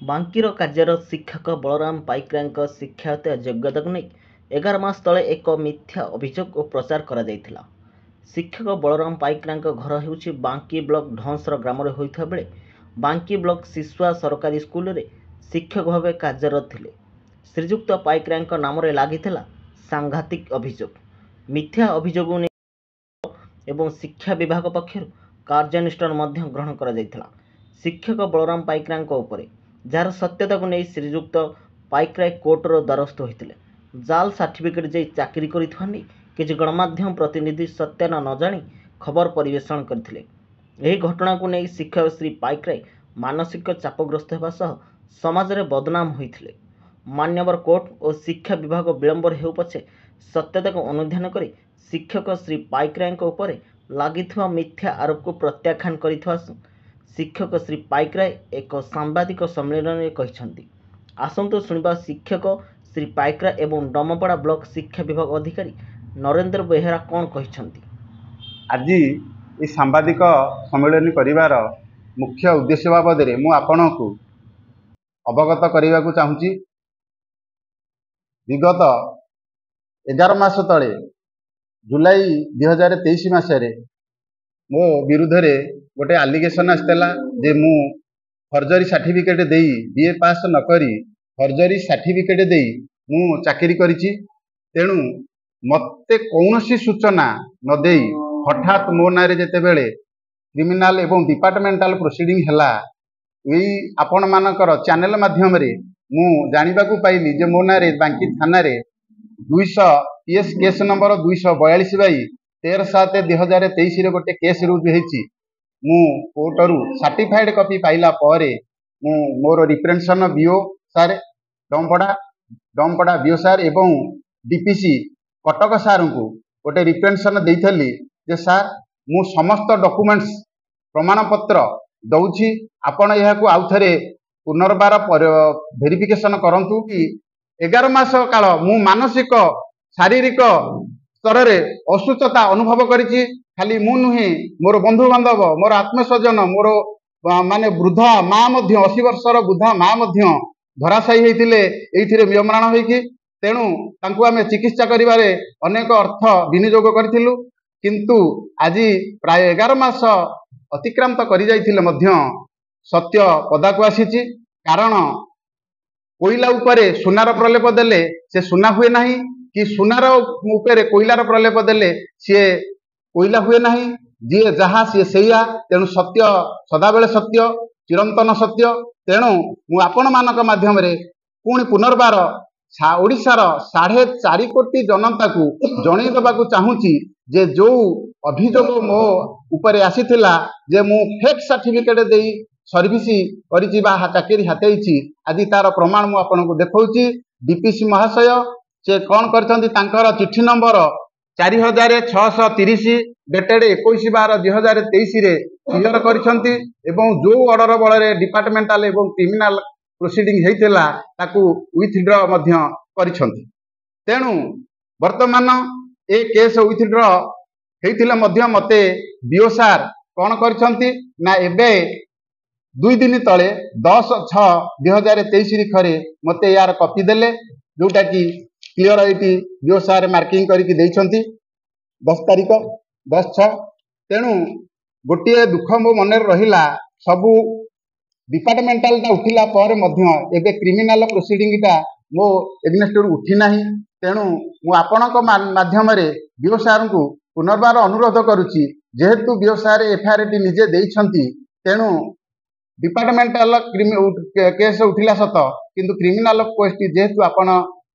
ବାଙ୍କିର କାର୍ଯ୍ୟରତ ଶିକ୍ଷକ ବଳରାମ ପାଇକରାୟଙ୍କ ଶିକ୍ଷାୟତ ଯୋଗ୍ୟତାକୁ ନେଇ 11 ମାସ ତଳେ ଏକ ମିଥ୍ୟା ଅଭିଯୋଗ ଓ ପ୍ରଚାର କରାଯାଇଥିଲା। ଶିକ୍ଷକ ବଳରାମ ପାଇକରାୟଙ୍କ ଘର ହେଉଛି ବାଙ୍କି ବ୍ଲକ ଢଁସର ଗ୍ରାମରେ ହୋଇଥିବା ବେଳେ ବାଙ୍କି ବ୍ଲକ ଶିଶୁଆ ସରକାରୀ ସ୍କୁଲରେ ଶିକ୍ଷକ ଭାବେ କାର୍ଯ୍ୟରତ ଥିଲେ। ଶ୍ରୀଯୁକ୍ତ ପାଇକରାୟଙ୍କ ନାମରେ ଲାଗିଥିଲା ସାଂଘାତିକ ଅଭିଯୋଗ। ମିଥ୍ୟା ଅଭିଯୋଗକୁ ନେଇ ଏବଂ ଶିକ୍ଷା ବିଭାଗ ପକ୍ଷରୁ କାର୍ଯ୍ୟାନୁଷ୍ଠାନ ମଧ୍ୟ ଗ୍ରହଣ କରାଯାଇଥିଲା। ଶିକ୍ଷକ ବଳରାମ ପାଇକରାୟଙ୍କ ଉପରେ ଯାହାର ସତ୍ୟତାକୁ ନେଇ ଶ୍ରୀଯୁକ୍ତ ପାଇକରାୟ କୋର୍ଟର ଦ୍ୱାରସ୍ଥ ହୋଇଥିଲେ। ଜାଲ ସାର୍ଟିଫିକେଟ୍ ଦେଇ ଚାକିରି କରିଥିବା ନେଇ କିଛି ଗଣମାଧ୍ୟମ ପ୍ରତିନିଧି ସତ୍ୟ ନ ଜାଣି ଖବର ପରିବେଷଣ କରିଥିଲେ। ଏହି ଘଟଣାକୁ ନେଇ ଶିକ୍ଷକ ଶ୍ରୀ ପାଇକରାୟ ମାନସିକ ଚାପଗ୍ରସ୍ତ ହେବା ସହ ସମାଜରେ ବଦନାମ ହୋଇଥିଲେ। ମାନ୍ୟବର କୋର୍ଟ ଓ ଶିକ୍ଷା ବିଭାଗ ବିଳମ୍ବରେ ହେଉ ପଛେ ସତ୍ୟତାକୁ ଅନୁଧ୍ୟାନ କରି ଶିକ୍ଷକ ଶ୍ରୀ ପାଇକରାୟଙ୍କ ଉପରେ ଲାଗିଥିବା ମିଥ୍ୟା ଆରୋପକୁ ପ୍ରତ୍ୟାଖ୍ୟାନ କରିଥିବା ଶିକ୍ଷକ ଶ୍ରୀ ପାଇକରାୟ ଏକ ସାମ୍ବାଦିକ ସମ୍ମିଳନୀରେ କହିଛନ୍ତି। ଆସନ୍ତୁ ଶୁଣିବା ଶିକ୍ଷକ ଶ୍ରୀ ପାଇକରାୟ ଏବଂ ଡମପଡ଼ା ବ୍ଲକ ଶିକ୍ଷା ବିଭାଗ ଅଧିକାରୀ ନରେନ୍ଦ୍ର ବେହେରା କ'ଣ କହିଛନ୍ତି। ଆଜି ଏ ସାମ୍ବାଦିକ ସମ୍ମିଳନୀ କରିବାର ମୁଖ୍ୟ ଉଦ୍ଦେଶ୍ୟ ବାବଦରେ ମୁଁ ଆପଣଙ୍କୁ ଅବଗତ କରିବାକୁ ଚାହୁଁଛି। ବିଗତ 11 ମାସ ତଳେ ଜୁଲାଇ 2023 ମାସରେ ମୋ ବିରୁଦ୍ଧରେ ଗୋଟେ ଆଲିଗେସନ୍ ଆସିଥିଲା ଯେ ମୁଁ ଫର୍ଜରୀ ସାର୍ଟିଫିକେଟ୍ ଦେଇ BA ପାସ୍ ନ କରି ଫର୍ଜରୀ ସାର୍ଟିଫିକେଟ୍ ଦେଇ ମୁଁ ଚାକିରି କରିଛି। ତେଣୁ ମୋତେ କୌଣସି ସୂଚନା ନ ଦେଇ ହଠାତ୍ ମୋ ନାଁରେ ଯେତେବେଳେ କ୍ରିମିନାଲ ଏବଂ ଡିପାର୍ଟମେଣ୍ଟାଲ ପ୍ରୋସିଡିଂ ହେଲା, ଏଇ ଆପଣମାନଙ୍କର ଚ୍ୟାନେଲ ମାଧ୍ୟମରେ ମୁଁ ଜାଣିବାକୁ ପାଇଲି ଯେ ମୋ ନାଁରେ ବାଙ୍କି ଥାନାରେ 200 PS କେସ୍ ନମ୍ବର 242/13/7/2023 ଗୋଟେ କେସ୍ ରୁଜୁ ହେଇଛି। ମୁଁ କୋର୍ଟରୁ ସାର୍ଟିଫାଇଡ୍ କପି ପାଇଲା ପରେ ମୁଁ ମୋର representation BO sir Dampada BO sir ଏବଂ DPC କଟକ ସାର୍ଙ୍କୁ ଗୋଟେ ରିପ୍ରେଜେଣ୍ଟେସନ୍ ଦେଇଥିଲି ଯେ ସାର୍ ମୁଁ ସମସ୍ତ ଡକୁମେଣ୍ଟସ ପ୍ରମାଣପତ୍ର ଦଉଛି, ଆପଣ ଏହାକୁ ଆଉଥରେ ପୁନର୍ବାର ଭେରିଫିକେସନ୍ କରନ୍ତୁ। 11 ମାସ କାଳ ମୁଁ ମାନସିକ ଶାରୀରିକ ସ୍ତରରେ ଅସୁସ୍ଥତା ଅନୁଭବ କରିଛି। ଖାଲି ମୁଁ ନୁହେଁ, ମୋର ବନ୍ଧୁବାନ୍ଧବ, ମୋର ଆତ୍ମସ୍ୱଜନ, ମୋର ମାନେ ବୃଦ୍ଧା ମା ମଧ୍ୟ 80 ବର୍ଷର ବୃଦ୍ଧା ମା ମଧ୍ୟ ଧରାଶାୟୀ ହୋଇଥିଲେ ଏଇଥିରେ ମ୍ରିୟମାଣ ହୋଇକି। ତେଣୁ ତାଙ୍କୁ ଆମେ ଚିକିତ୍ସା କରିବାରେ ଅନେକ ଅର୍ଥ ବିନିଯୋଗ କରିଥିଲୁ। କିନ୍ତୁ ଆଜି ପ୍ରାୟ 11 ମାସ ଅତିକ୍ରାନ୍ତ କରିଯାଇଥିଲେ ମଧ୍ୟ ସତ୍ୟ ପଦାକୁ ଆସିଛି। କାରଣ କୋଇଲା ଉପରେ ସୁନାର ପ୍ରଲେପ ଦେଲେ ସେ ସୁନା ହୁଏ ନାହିଁ, କି ସୁନାର ଉପରେ କୋଇଲାର ପ୍ରଲେପ ଦେଲେ ସିଏ କୋଇଲା ହୁଏ ନାହିଁ। ଯିଏ ଯାହା ସିଏ ସେଇଆ। ତେଣୁ ସତ୍ୟ ସଦାବେଳେ ସତ୍ୟ, ଚିରନ୍ତନ ସତ୍ୟ। ତେଣୁ ମୁଁ ଆପଣମାନଙ୍କ ମାଧ୍ୟମରେ ପୁଣି ପୁନର୍ବାର ଓଡ଼ିଶାର 4.5 କୋଟି ଜନତାକୁ ଜଣେଇ ଦେବାକୁ ଚାହୁଁଛି ଯେ ଯେଉଁ ଅଭିଯୋଗ ମୋ ଉପରେ ଆସିଥିଲା ଯେ ମୁଁ ଫେକ୍ ସାର୍ଟିଫିକେଟ୍ ଦେଇ ସର୍ଭିସ କରିଛି ବା ଚାକିରି ହାତେଇଛି, ଆଜି ତାର ପ୍ରମାଣ ମୁଁ ଆପଣଙ୍କୁ ଦେଖାଉଛି। DPC ମହାଶୟ ସେ କ'ଣ କରିଛନ୍ତି, ତାଙ୍କର ଚିଠି ନମ୍ବର 4630 ଡେଟେଡ୍ 21/12/2023 କ୍ଲିୟର କରିଛନ୍ତି ଏବଂ ଯେଉଁ ଅର୍ଡର ବଳରେ ଡିପାର୍ଟମେଣ୍ଟାଲ ଏବଂ କ୍ରିମିନାଲ ପ୍ରୋସିଡିଂ ହେଇଥିଲା ତାକୁ ୱିଥଡ୍ର ମଧ୍ୟ କରିଛନ୍ତି। ତେଣୁ ବର୍ତ୍ତମାନ ଏ କେସ୍ ୱିଥଡ୍ର ହେଇଥିଲେ ମଧ୍ୟ ମୋତେ BO ସାର୍ କ'ଣ କରିଛନ୍ତି ନା ଏବେ 2 ଦିନ ତଳେ 10/6/2023 ମୋତେ ୟାର କପି ଦେଲେ, ଯୋଉଟାକି କ୍ଲିୟର ଏଇଠି BO ସାର୍ ମାର୍କିଂ କରିକି ଦେଇଛନ୍ତି 10 ତାରିଖ 10/6। ତେଣୁ ଗୋଟିଏ ଦୁଃଖ ମୋ ମନରେ ରହିଲା, ସବୁ ଡିପାର୍ଟମେଣ୍ଟାଲଟା ଉଠିଲା ପରେ ମଧ୍ୟ ଏବେ କ୍ରିମିନାଲ ପ୍ରୋସିଡିଂଟା ମୋ ଏଗନେଷ୍ଟରୁ ଉଠି ନାହିଁ। ତେଣୁ ମୁଁ ଆପଣଙ୍କ ମାଧ୍ୟମରେ BO ସାର୍ଙ୍କୁ ପୁନର୍ବାର ଅନୁରୋଧ କରୁଛି, ଯେହେତୁ BO ସାର୍ FIRଟି ନିଜେ ଦେଇଛନ୍ତି, ତେଣୁ ଡିପାର୍ଟମେଣ୍ଟାଲ କେସ୍ ଉଠିଲା ସତ, କିନ୍ତୁ କ୍ରିମିନାଲ କେସ୍ଟି ଯେହେତୁ ଆପଣ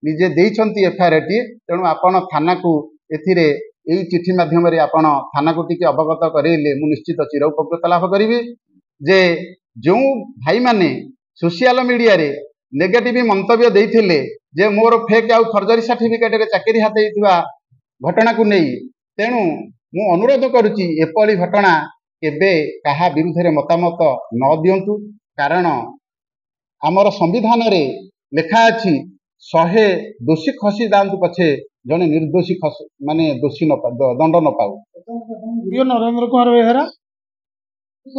ନିଜେ ଦେଇଛନ୍ତି FIRଟି, ତେଣୁ ଆପଣ ଥାନାକୁ ଏଥିରେ ଏଇ ଚିଠି ମାଧ୍ୟମରେ ଆପଣ ଥାନାକୁ ଟିକେ ଅବଗତ କରେଇଲେ ମୁଁ ନିଶ୍ଚିତ ଚିର ଉପକୃତ ଲାଭ କରିବି। ଯେ ଯେଉଁ ଭାଇମାନେ ସୋସିଆଲ ମିଡ଼ିଆରେ ନେଗେଟିଭ ମନ୍ତବ୍ୟ ଦେଇଥିଲେ ଯେ ମୋର ଫେକ୍ ଆଉ ଫର୍ଜରୀ ସାର୍ଟିଫିକେଟରେ ଚାକିରି ହାତେଇଥିବା ଘଟଣାକୁ ନେଇ, ତେଣୁ ମୁଁ ଅନୁରୋଧ କରୁଛି ଏପରି ଘଟଣା କେବେ କାହା ବିରୁଦ୍ଧରେ ମତାମତ ନ ଦିଅନ୍ତୁ। କାରଣ ଆମର ସମ୍ବିଧାନରେ ଲେଖା ଅଛି 100 ଦୋଷୀ ଖସି ଯାଆନ୍ତୁ ପଛେ ଜଣେ ନିର୍ଦ୍ଦୋଷୀ ଦୋଷୀ ଦଣ୍ଡ ନ ପାଉ। ନରେନ୍ଦ୍ର କୁମାର ବେହେରା,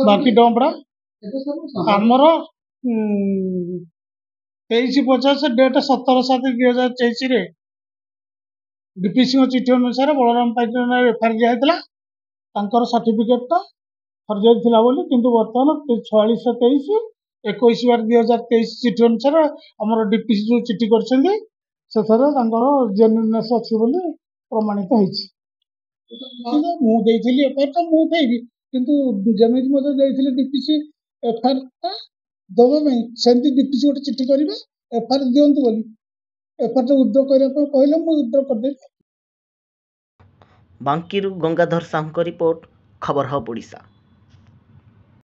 ବାଙ୍କି ଡମପଡ଼ା। ଆମର 2350 ଡେଟ୍ 17/7/2023 ଡିପିସିଙ୍କ ଚିଠି ଅନୁସାରେ ବଳରାମ ପାଇକ ଏଫଆଇଆର ଦିଆହେଇଥିଲା। ତାଙ୍କର ସାର୍ଟିଫିକେଟଟା ଫର୍ଜରୀ ଥିଲା ବୋଲି, କିନ୍ତୁ ବର୍ତ୍ତମାନ 4623 21/2023 ଚିଠି ଅନୁସାରେ ଆମର ଡିପିସି ଯୋଉ ଚିଠି କରିଛନ୍ତି ସେଥିରେ ତାଙ୍କର ଜେନ୍ୟୁଇନନେସ୍ ଅଛି ବୋଲି ପ୍ରମାଣିତ ହେଇଛି। ମୁଁ ଦେଇଥିଲି ଏଫଆଇଆରଟା ମୁଁ ଉଠେଇବି, କିନ୍ତୁ ଯେମିତି ମୋତେ ଦେଇଥିଲେ ଡିପିସି ଏଫଆଇଆରଟା ଦେବା ପାଇଁ, ସେମିତି ଡିପିସି ଗୋଟେ ଚିଠି କରିବେ ଏଫଆଇଆର ଦିଅନ୍ତୁ ବୋଲି। ଏଫଆଇଆରଟା ୱିଥଡ୍ର କରିବା ପାଇଁ କହିଲେ ମୁଁ ୱିଥଡ୍ର କରିଦେଲି। ବାଙ୍କିରୁ ଗଙ୍ଗାଧର ସାହୁଙ୍କ ରିପୋର୍ଟ, ଖବର ହବ୍ ଓଡ଼ିଶା।